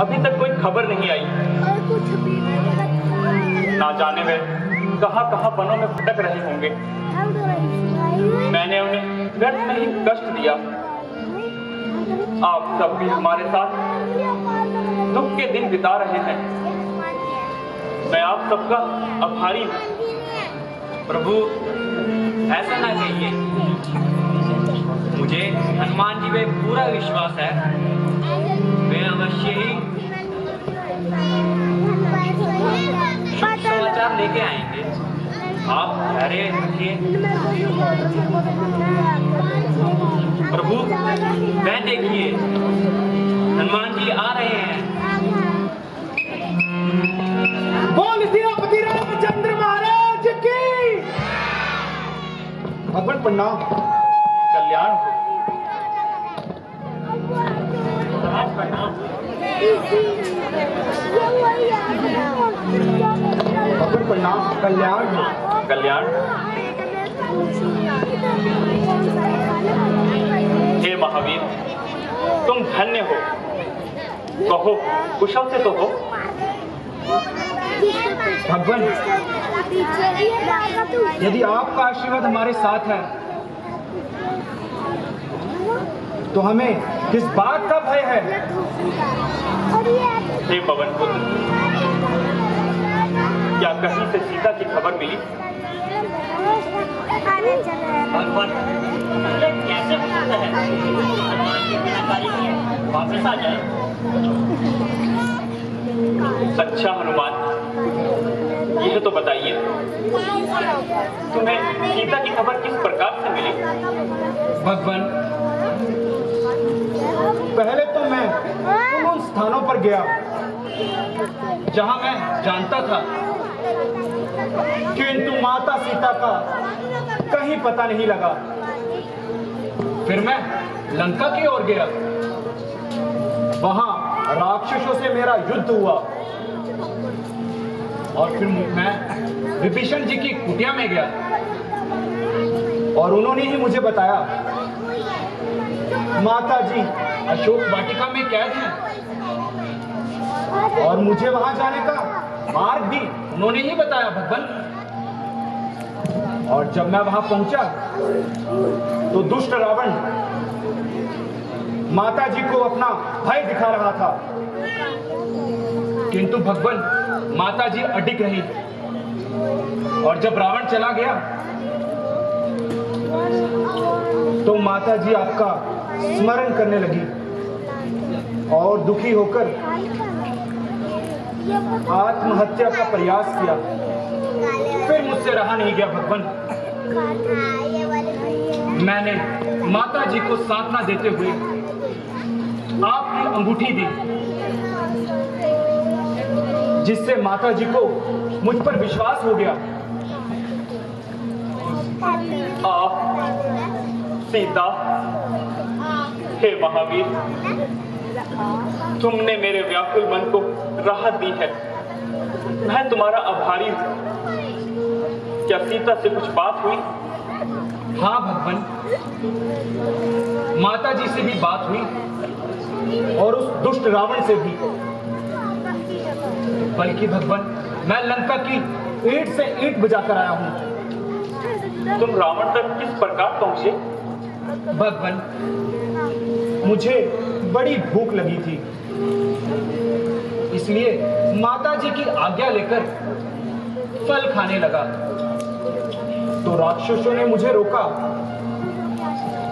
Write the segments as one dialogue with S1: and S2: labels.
S1: अभी तक कोई खबर नहीं आई। ना जाने वे कहाँ कहाँ वनों में भटक रहे होंगे। मैंने उन्हें व्यर्थ में ही कष्ट दिया। आप सब भी हमारे साथ दुख के दिन बिता रहे हैं। मैं आप सबका आभारी हूँ।
S2: प्रभु, ऐसा ना कहिए। मुझे हनुमान जी पे पूरा विश्वास है। वे अवश्य ही शुभ समाचार लेके आएंगे। आप धैर्य रखिए। प्रभु, वह देखिए, हनुमान जी आ रहे हैं।
S3: बोल सेनापति रामचंद्र महाराज की। भगवान प्रणाम।
S1: कल्याण हो।
S2: प्रणाम।
S3: भगवान प्रणाम। कल्याण हो।
S1: कल्याण। हे महावीर, तुम धन्य हो। कहो, कुशल से तो हो।
S3: भगवान, यदि आपका आशीर्वाद हमारे साथ है तो हमें किस बात का भय है?
S1: हे पवन पुत्र, क्या कहीं से सीता की खबर मिली?
S2: भगवान, ये कैसे हो सकता है? हनुमान जी बिना कार्य किए वापस आ जाए।
S1: अच्छा हनुमान, यह तो बताइए, तुम्हें सीता की खबर किस प्रकार से मिली?
S3: भगवान, पहले तो मैं उन स्थानों पर गया जहां मैं जानता था, किंतु माता सीता का कहीं पता नहीं लगा। फिर मैं लंका की ओर गया। वहां राक्षसों से मेरा युद्ध हुआ और फिर मैं विभीषण जी की कुटिया में गया और उन्होंने ही मुझे बताया माता जी अशोक वाटिका में कैद हैं और मुझे वहां जाने का मार्ग भी उन्होंने ही बताया। भगवान, और जब मैं वहां पहुंचा तो दुष्ट रावण माता जी को अपना भय दिखा रहा था, किंतु भगवान माता जी अडिग रही। और जब रावण चला गया तो माता जी आपका स्मरण करने लगी और दुखी होकर आत्महत्या का प्रयास किया। फिर मुझसे रहा नहीं गया। भगवान, मैंने माता जी को सांत्वना देते हुए आपकी अंगूठी दी, जिससे माता जी को मुझ पर विश्वास हो गया।
S1: सीता, हे महावीर, तुमने मेरे व्याकुल मन को राहत दी है। मैं तुम्हारा आभारी हूं। क्या सीता से कुछ बात हुई?
S3: हाँ भगवान, माता जी से भी बात हुई और उस दुष्ट रावण से भी। बल्कि भगवान, मैं लंका की ईंट से ईंट बजाकर आया हूं।
S1: तुम रावण तक किस प्रकार पहुंचे?
S3: भगवान, मुझे बड़ी भूख लगी थी, इसलिए माता जी की आज्ञा लेकर फल खाने लगा। तो राक्षसों ने मुझे रोका,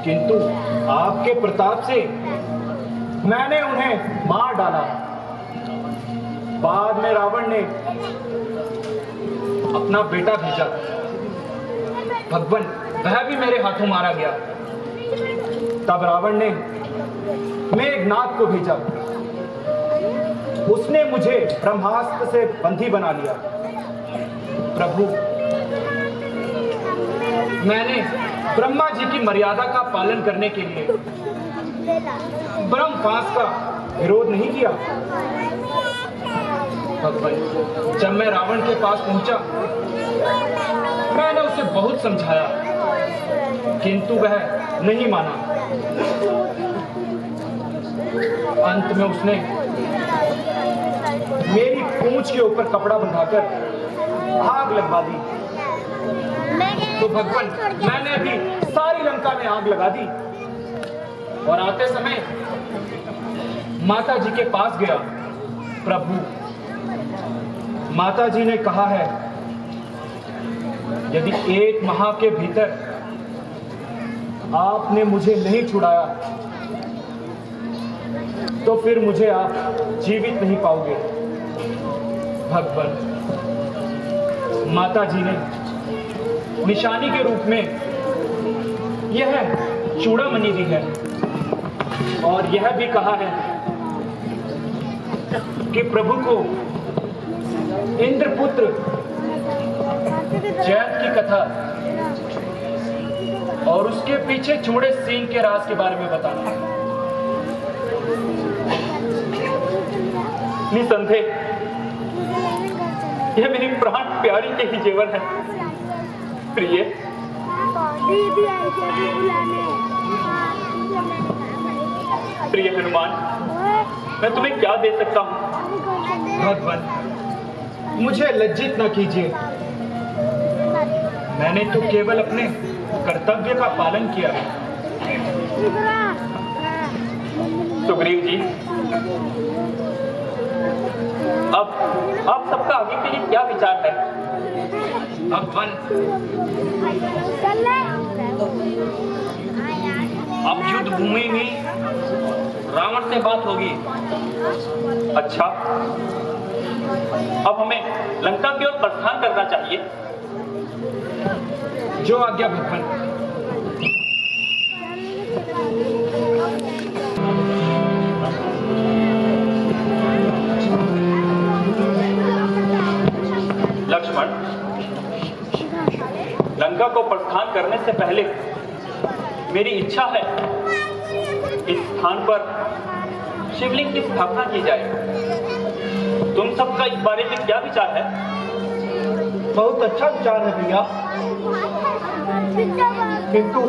S3: किंतु आपके प्रताप से मैंने उन्हें मार डाला। बाद में रावण ने अपना बेटा भेजा। भगवान, वह भी मेरे हाथों मारा गया। तब रावण ने मेघनाद को भेजा। उसने मुझे ब्रह्मास्त्र से बंधी बना लिया। प्रभु, मैंने ब्रह्मा जी की मर्यादा का पालन करने के लिए ब्रह्मपाश का विरोध नहीं किया। भगवान, जब मैं रावण के पास पहुंचा, मैंने उसे बहुत समझाया, किंतु वह नहीं माना। अंत में उसने मेरी पूंछ के ऊपर कपड़ा बंधाकर आग लगवा दी। तो भगवान, मैंने भी सारी लंका में आग लगा दी और आते समय माता जी के पास गया। प्रभु, माता जी ने कहा है, यदि 1 माह के भीतर आपने मुझे नहीं छुड़ाया तो फिर मुझे आप जीवित नहीं पाओगे। भगवान, माता जी ने निशानी के रूप में यह चूड़ामणि दी है और यह भी कहा है कि प्रभु को इंद्रपुत्र जैत की कथा और उसके पीछे चूड़े सींग के राज के बारे में बताना है।
S1: निसंदेह यह मेरी प्राण प्यारी के ही जेवर है। प्रिय, प्रिय हनुमान, मैं तुम्हें क्या दे सकता हूँ?
S3: भगवान, मुझे लज्जित न कीजिए। मैंने तो केवल अपने कर्तव्य का पालन किया है।
S1: सुग्रीव जी, अब आप सबका आगे के लिए क्या विचार है?
S3: भगवान, अब युद्ध भूमि में रावण से बात होगी।
S1: अच्छा, अब हमें लंका की ओर प्रस्थान करना चाहिए।
S3: जो आज्ञा भगवान।
S1: लक्ष्मण, लंका को प्रस्थान करने से पहले मेरी इच्छा है इस स्थान पर शिवलिंग की स्थापना की जाए। तुम सबका इस बारे में क्या विचार है?
S3: बहुत अच्छा विचार है भैया, किंतु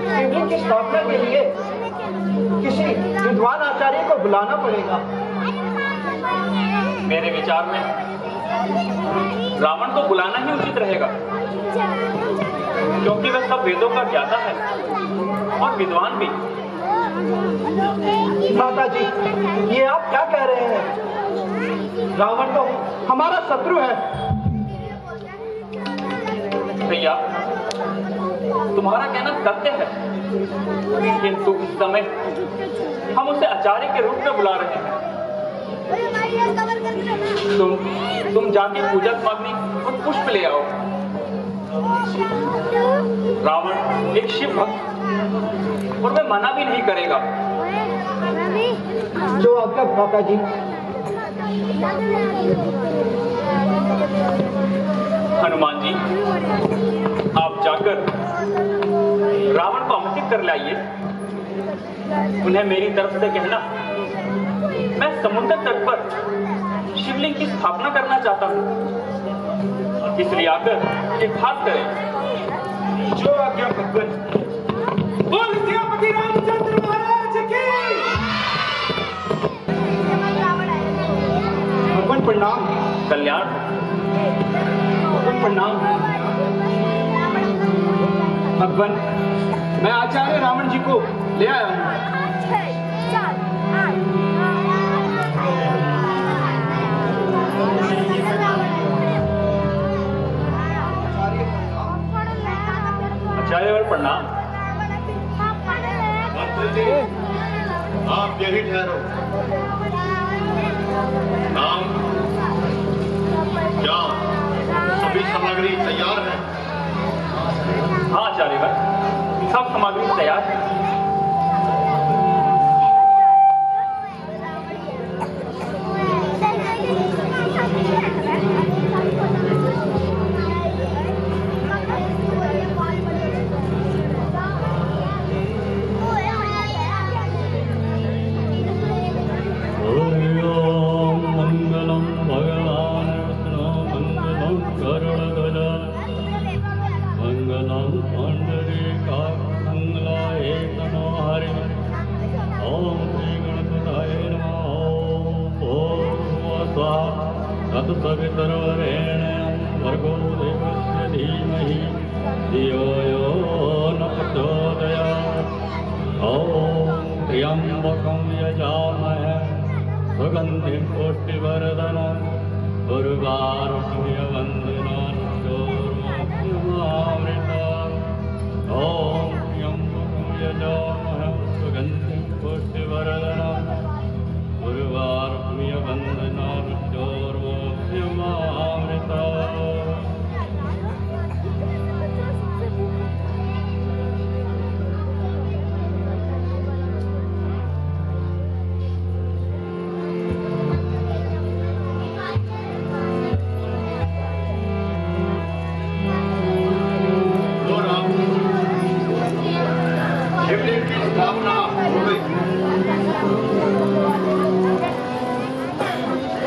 S3: शिवलिंग की स्थापना के लिए किसी विद्वान आचार्य को बुलाना पड़ेगा।
S1: मेरे विचार में रावण को बुलाना ही उचित रहेगा, क्योंकि वह सब वेदों का ज्ञाता है और विद्वान भी।
S3: माता जी, ये आप क्या कह रहे हैं? रावण तो हमारा शत्रु है।
S1: भैया, तुम्हारा कहना सत्य है, किंतु इस समय हम उसे आचार्य के रूप में बुला रहे हैं। तुम जाके पूजा सामग्री और पुष्प ले आओ। रावण एक शिव भक्त और वह मना भी नहीं करेगा।
S3: जो आपका माता जी।
S1: हनुमान जी, आप जाकर रावण को आमंत्रित कर लाइए। उन्हें मेरी तरफ से कहना, मैं समुद्र तट पर शिवलिंग की स्थापना करना चाहता हूँ, इसलिए आकर एक हाथ करें।
S3: जो आज्ञा भगवान। बोल सियापति रामचंद्र महाराज की। भगवान प्रणाम।
S1: कल्याण।
S3: भगवान प्रणाम। भगवान, मैं आचार्य रावण जी को ले आया हूँ।
S1: आचार्य प्रणाम।
S4: आप यही ठहरो। नाम क्या? सभी सामग्री तैयार है?
S1: हाँ आचार्य, सब सामग्री तैयार है।
S5: तत्सवितुर्वरेण्यं भर्गो देवस्य धीमहि धियो यो न प्रचोदयात्। ॐ त्र्यम्बकं यजामहे सुगन्धिं पुष्टिवर्धनम् उर्वारुकमिव वन्दनान् ॐ त्र्यम्बकं यजामहे सुगन्धिं पुष्टिवर्धनम् उर्वारुकमिव वन्दनान्
S4: शिवलिंग की स्थापना हो गई।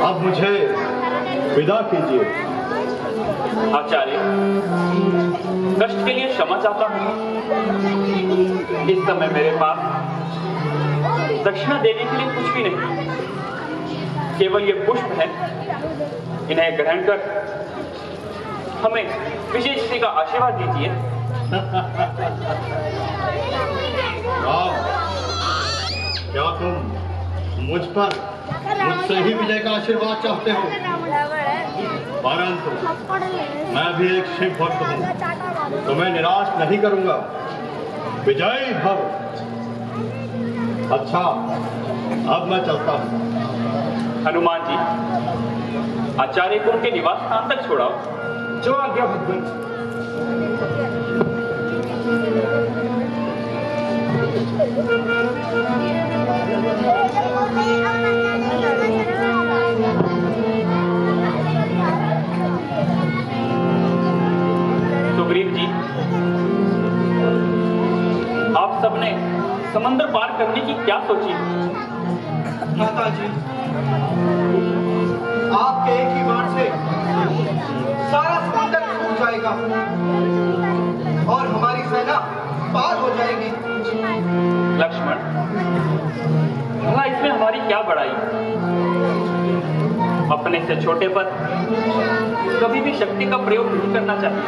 S4: अब मुझे विदा कीजिए।
S1: आचार्य, कष्ट के लिए क्षमा चाहता हूं। इस समय मेरे पास दक्षिणा देने के लिए कुछ भी नहीं, केवल ये पुष्प है। इन्हें ग्रहण कर हमें विशेष श्री का आशीर्वाद दीजिए।
S4: राम, क्या तुम मुझसे ही विजय का आशीर्वाद चाहते हो? परंतु मैं भी एक शिव भक्त हूँ, तुम्हें निराश नहीं करूंगा। विजयी भव। अच्छा, अब मैं चलता हूँ।
S1: हनुमान जी, आचार्य को उनके निवास स्थान तक छोड़ाओ।
S3: जो आज्ञा भगवान।
S1: सुग्रीव जी, आप सबने समंदर पार करने की क्या सोची?
S3: माता जी, आपके एक ही बाण से सारा समुद्र छूट जाएगा और हमारी सेना पार हो जाएगी।
S1: लक्ष्मण, भला इसमें हमारी क्या बड़ाई? अपने से छोटे पर कभी भी शक्ति का प्रयोग नहीं करना चाहिए।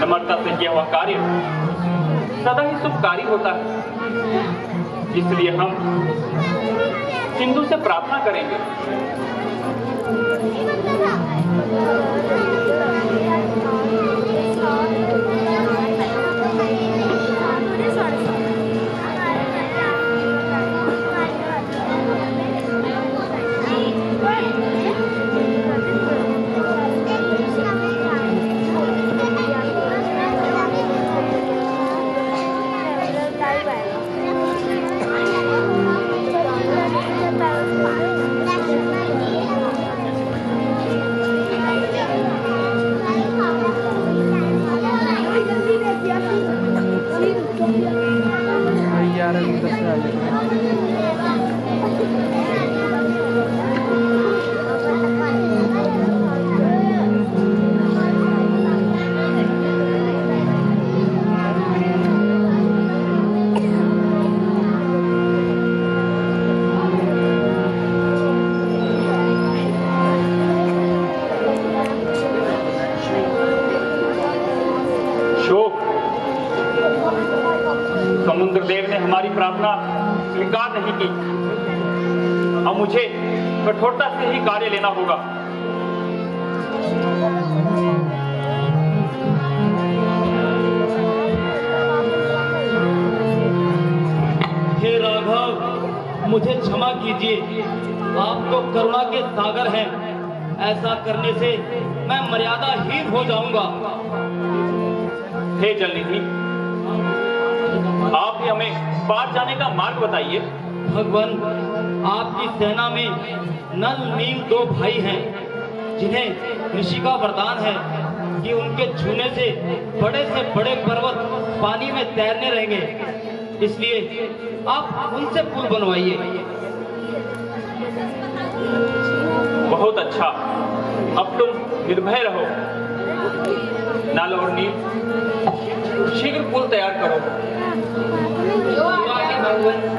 S1: नम्रता से किया हुआ कार्य सदा ही शुभकारी होता है। इसलिए हम सिंधु से प्रार्थना करेंगे। समुद्र देव ने हमारी प्रार्थना स्वीकार नहीं की। अब मुझे कठोरता से ही कार्य लेना होगा।
S5: हे राघव, मुझे क्षमा कीजिए। आप तो करुणा के सागर हैं। ऐसा करने से मैं मर्यादाहीन हो जाऊंगा।
S1: हे जलनिधि, आप ही हमें पार जाने का मार्ग बताइए।
S5: भगवान, आपकी सेना में नल नील 2 भाई हैं, जिन्हें ऋषि का वरदान है कि उनके छूने से बड़े पर्वत पानी में तैरने रहेंगे। इसलिए आप उनसे पुल बनवाइए।
S1: बहुत अच्छा, अब तुम निर्भय रहो। नल और नील, शीघ्र पुल तैयार करो।
S5: भगवान